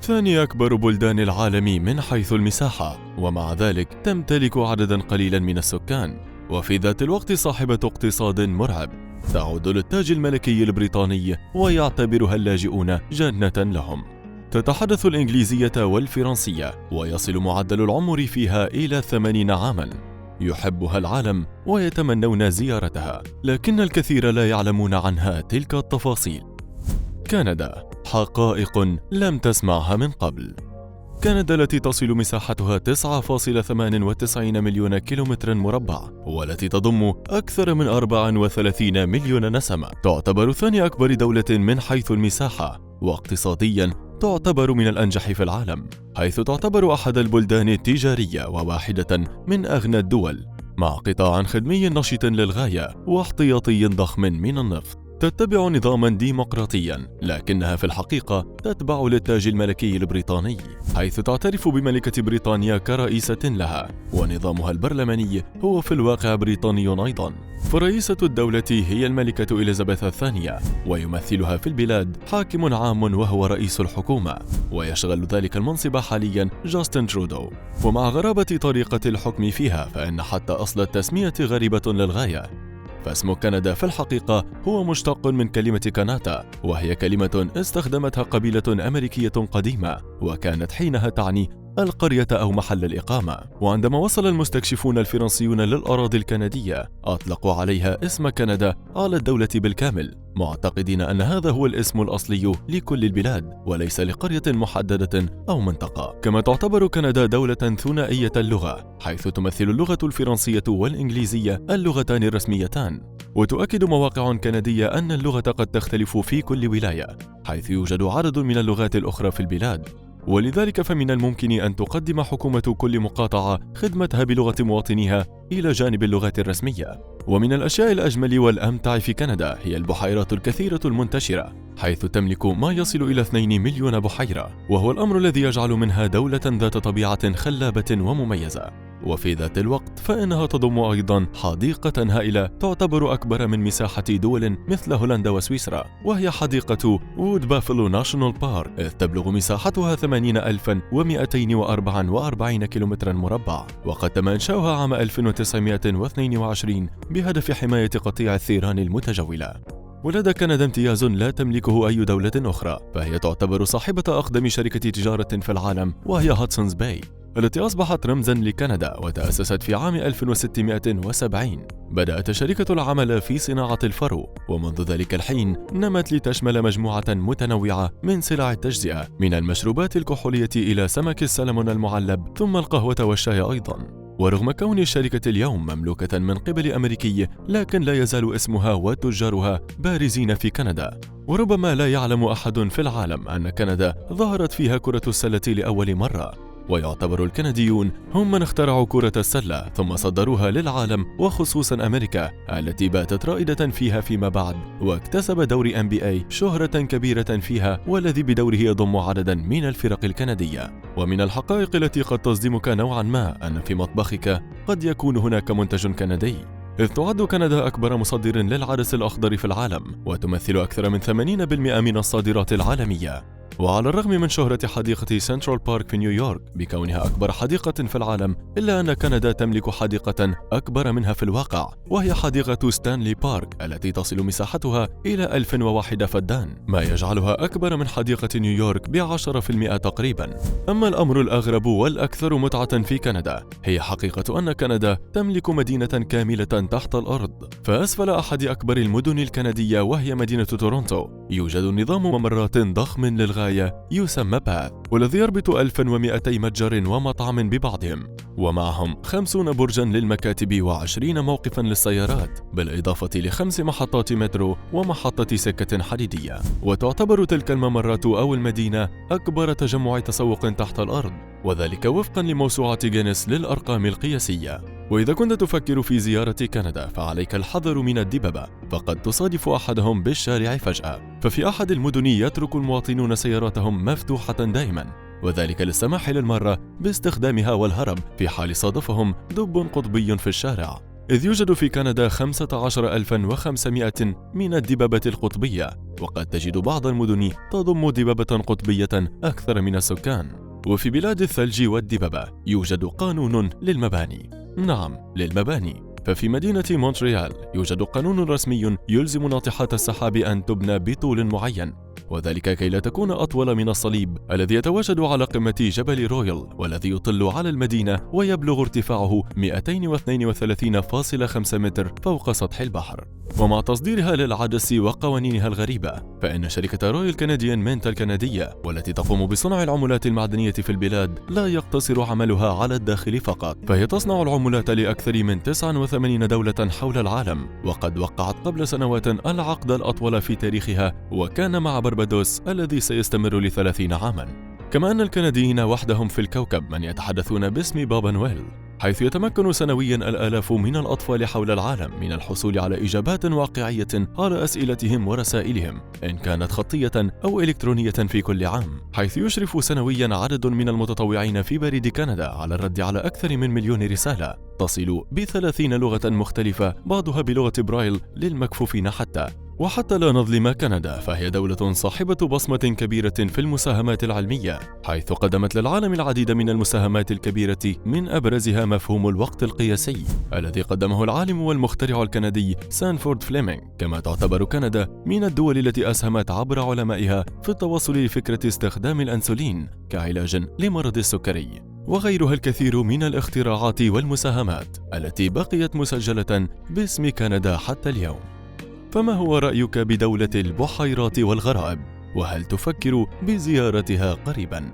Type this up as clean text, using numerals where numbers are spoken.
ثاني أكبر بلدان العالم من حيث المساحة، ومع ذلك تمتلك عددا قليلا من السكان، وفي ذات الوقت صاحبة اقتصاد مرعب تعود للتاج الملكي البريطاني ويعتبرها اللاجئون جنة لهم. تتحدث الإنجليزية والفرنسية، ويصل معدل العمر فيها إلى 80 عاما. يحبها العالم ويتمنون زيارتها، لكن الكثير لا يعلمون عنها تلك التفاصيل. كندا، حقائق لم تسمعها من قبل. كندا التي تصل مساحتها 9.98 مليون كيلومتر مربع، والتي تضم أكثر من 34 مليون نسمة، تعتبر ثاني أكبر دولة من حيث المساحة، واقتصادياً تعتبر من الأنجح في العالم، حيث تعتبر أحد البلدان التجارية وواحدة من أغنى الدول، مع قطاع خدمي نشط للغاية واحتياطي ضخم من النفط. تتبع نظاما ديمقراطيا، لكنها في الحقيقة تتبع للتاج الملكي البريطاني، حيث تعترف بملكة بريطانيا كرئيسة لها، ونظامها البرلماني هو في الواقع بريطاني أيضا. فرئيسة الدولة هي الملكة إليزابيث الثانية، ويمثلها في البلاد حاكم عام وهو رئيس الحكومة، ويشغل ذلك المنصب حاليا جاستن ترودو. ومع غرابة طريقة الحكم فيها، فإن حتى أصل التسمية غريبة للغاية، فاسم كندا في الحقيقة هو مشتق من كلمة كاناتا، وهي كلمة استخدمتها قبيلة أمريكية قديمة، وكانت حينها تعني القرية أو محل الإقامة. وعندما وصل المستكشفون الفرنسيون للأراضي الكندية، أطلقوا عليها اسم كندا على الدولة بالكامل، معتقدين أن هذا هو الاسم الأصلي لكل البلاد وليس لقرية محددة أو منطقة. كما تعتبر كندا دولة ثنائية اللغة، حيث تمثل اللغة الفرنسية والإنجليزية اللغتان الرسميتان. وتؤكد مواقع كندية أن اللغة قد تختلف في كل ولاية، حيث يوجد عدد من اللغات الأخرى في البلاد، ولذلك فمن الممكن أن تقدم حكومة كل مقاطعة خدمتها بلغة مواطنيها إلى جانب اللغات الرسمية. ومن الأشياء الأجمل والأمتع في كندا هي البحيرات الكثيرة المنتشرة، حيث تملك ما يصل إلى 2 مليون بحيرة، وهو الأمر الذي يجعل منها دولة ذات طبيعة خلابة ومميزة. وفي ذات الوقت فإنها تضم أيضا حديقة هائلة تعتبر أكبر من مساحة دول مثل هولندا وسويسرا، وهي حديقة وود بافلو ناشونال بارك، إذ تبلغ مساحتها 80,244 كيلومترا مربع، وقد تم إنشاؤها عام 1922 بهدف حماية قطيع الثيران المتجولة. ولدى كندا امتياز لا تملكه أي دولة أخرى، فهي تعتبر صاحبة أقدم شركة تجارة في العالم، وهي هاتسونز باي، التي أصبحت رمزاً لكندا وتأسست في عام 1670. بدأت الشركة العمل في صناعة الفرو، ومنذ ذلك الحين نمت لتشمل مجموعة متنوعة من سلع التجزئة، من المشروبات الكحولية إلى سمك السلمون المعلب، ثم القهوة والشاي أيضاً. ورغم كون الشركة اليوم مملوكة من قبل أمريكي، لكن لا يزال اسمها وتجارها بارزين في كندا. وربما لا يعلم أحد في العالم أن كندا ظهرت فيها كرة السلة لأول مرة، ويعتبر الكنديون هم من اخترعوا كرة السلة ثم صدروها للعالم، وخصوصا أمريكا التي باتت رائدة فيها فيما بعد، واكتسب دوري NBA شهرة كبيرة فيها، والذي بدوره يضم عددا من الفرق الكندية. ومن الحقائق التي قد تصدمك نوعا ما أن في مطبخك قد يكون هناك منتج كندي، إذ تعد كندا أكبر مصدر للعدس الأخضر في العالم، وتمثل أكثر من 80% من الصادرات العالمية. وعلى الرغم من شهرة حديقة سنترال بارك في نيويورك بكونها أكبر حديقة في العالم، إلا أن كندا تملك حديقة أكبر منها في الواقع، وهي حديقة ستانلي بارك التي تصل مساحتها إلى 1001 فدان، ما يجعلها أكبر من حديقة نيويورك ب10% تقريبا. أما الأمر الأغرب والأكثر متعة في كندا هي حقيقة أن كندا تملك مدينة كاملة تحت الأرض. فأسفل أحد أكبر المدن الكندية وهي مدينة تورونتو يوجد نظام ممرات ضخم للغاية يسمى باث، والذي يربط 1200 متجر ومطعم ببعضهم، ومعهم 50 برجا للمكاتب و20 موقفا للسيارات، بالإضافة ل5 محطات مترو ومحطة سكة حديدية. وتعتبر تلك الممرات أو المدينة أكبر تجمع تسوق تحت الأرض، وذلك وفقا لموسوعة جينيس للأرقام القياسية. وإذا كنت تفكر في زيارة كندا فعليك الحذر من الدببة، فقد تصادف أحدهم بالشارع فجأة. ففي أحد المدن يترك المواطنون سياراتهم مفتوحة دائما، وذلك للسماح للمرة باستخدامها والهرب في حال صادفهم دب قطبي في الشارع. إذ يوجد في كندا 15,500 من الدببة القطبية، وقد تجد بعض المدن تضم دببة قطبية أكثر من السكان. وفي بلاد الثلج والدببة يوجد قانون للمباني. نعم، للمباني. ففي مدينة مونتريال يوجد قانون رسمي يلزم ناطحات السحاب أن تبنى بطول معين، وذلك كي لا تكون أطول من الصليب الذي يتواجد على قمة جبل رويال، والذي يطل على المدينة ويبلغ ارتفاعه 232.5 متر فوق سطح البحر. ومع تصديرها للعدس وقوانينها الغريبة، فإن شركة رويال كنديان مينت الكندية والتي تقوم بصنع العملات المعدنية في البلاد لا يقتصر عملها على الداخل فقط، فهي تصنع العملات لأكثر من 89 دولة حول العالم، وقد وقعت قبل سنوات العقد الأطول في تاريخها، وكان مع بربادوس الذي سيستمر ل30 عاما. كما أن الكنديين وحدهم في الكوكب من يتحدثون باسم بابا نويل، حيث يتمكن سنويا الآلاف من الأطفال حول العالم من الحصول على إجابات واقعية على أسئلتهم ورسائلهم، إن كانت خطية أو إلكترونية في كل عام، حيث يشرف سنويا عدد من المتطوعين في بريد كندا على الرد على أكثر من 1,000,000 رسالة تصل ب30 لغة مختلفة، بعضها بلغة برايل للمكفوفين حتى. وحتى لا نظلم كندا، فهي دولة صاحبة بصمة كبيرة في المساهمات العلمية، حيث قدمت للعالم العديد من المساهمات الكبيرة، من أبرزها مفهوم الوقت القياسي الذي قدمه العالم والمخترع الكندي سانفورد فليمنج. كما تعتبر كندا من الدول التي أسهمت عبر علمائها في التوصل لفكرة استخدام الأنسولين كعلاج لمرض السكري، وغيرها الكثير من الاختراعات والمساهمات التي بقيت مسجلة باسم كندا حتى اليوم. فما هو رأيك بدولة البحيرات والغرائب؟ وهل تفكر بزيارتها قريباً؟